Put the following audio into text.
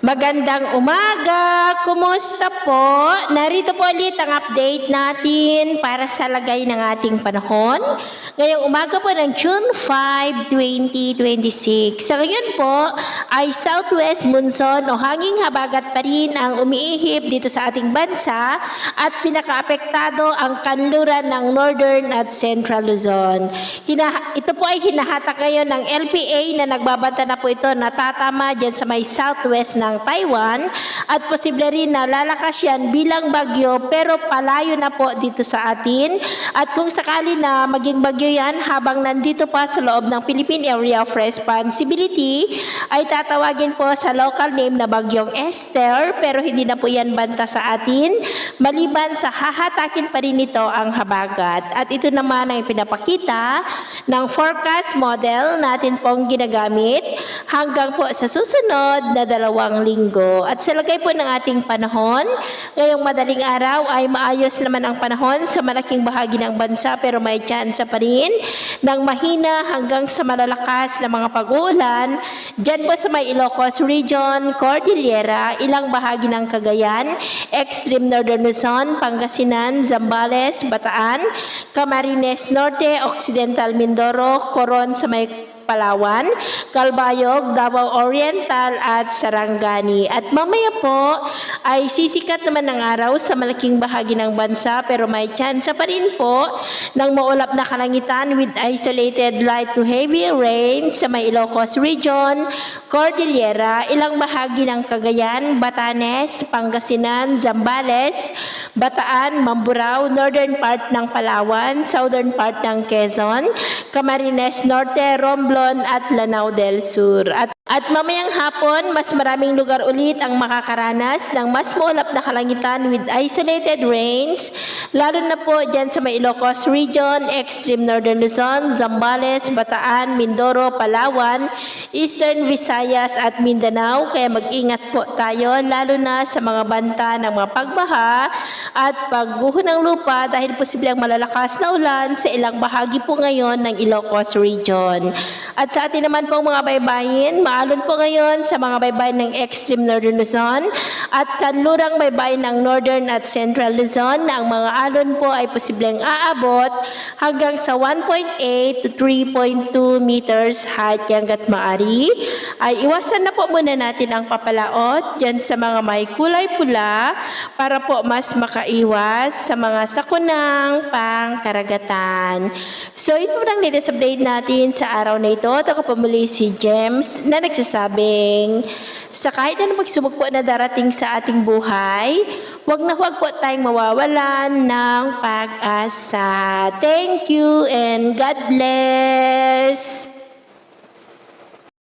Magandang umaga! Kumusta po? Narito po ulit ang update natin para sa lagay ng ating panahon. Ngayong umaga po ng June 5, 2026. Sa ngayon po ay southwest monsoon o hanging habagat pa rin ang umiihip dito sa ating bansa at pinakaapektado ang kanluran ng northern at central Luzon. Ito po ay hinahatak ngayon ng LPA na nagbabanta na po ito na tatama dyan sa may southwest ng Taiwan at posible rin na lalakas yan bilang bagyo pero palayo na po dito sa atin at kung sakali na maging bagyo yan habang nandito pa sa loob ng Philippine Area of Responsibility ay tatawagin po sa local name na bagyong Esther pero hindi na po yan banta sa atin maliban sa hahatakin pa rin ito ang habagat at ito naman ay pinapakita ng forecast model natin pong ginagamit hanggang po sa susunod na 2 linggo. At sa lagay po ng ating panahon, ngayong madaling araw ay maayos naman ang panahon sa malaking bahagi ng bansa pero may tsansa pa rin ng mahina hanggang sa malalakas na mga pag-uulan dyan po sa may Ilocos Region, Cordillera, ilang bahagi ng Cagayan, Extreme Northern Luzon, Pangasinan, Zambales, Bataan, Camarines Norte, Occidental Mindoro, Coron sa may Palawan, Calbayog, Davao Oriental at Sarangani. At mamaya po ay sisikat naman ng araw sa malaking bahagi ng bansa pero may tsansa pa rin po ng maulap na kalangitan with isolated light to heavy rain sa may Ilocos Region, Cordillera, ilang bahagi ng Cagayan, Batanes, Pangasinan, Zambales, Bataan, Mamburao, northern part ng Palawan, southern part ng Quezon, Camarines Norte, Romblon at Lanao del Sur. At mamayang hapon, mas maraming lugar ulit ang makakaranas ng mas maulap na kalangitan with isolated rains, lalo na po dyan sa may Ilocos Region, Extreme Northern Luzon, Zambales, Bataan, Mindoro, Palawan, Eastern Visayas at Mindanao. Kaya mag-ingat po tayo lalo na sa mga banta ng mga pagbaha at pagguho ng lupa dahil posibleng malalakas na ulan sa ilang bahagi po ngayon ng Ilocos Region. At sa atin naman pong mga baybayin, maalon po ngayon sa mga baybayin ng Extreme Northern Luzon at kanlurang baybayin ng Northern at Central Luzon na ang mga alon po ay posibleng aabot hanggang sa 1.8 to 3.2 meters height hanggat maari. Ay iwasan na po muna natin ang papalaot dyan sa mga may kulay pula para po mas makaiwas sa mga sakunang pangkaragatan. So ito lang latest update natin sa araw na ito. Ako po muli si James na nagsasabing sa kahit na magsubok po na darating sa ating buhay, huwag na huwag po tayong mawawalan ng pag-asa. Thank you and God bless!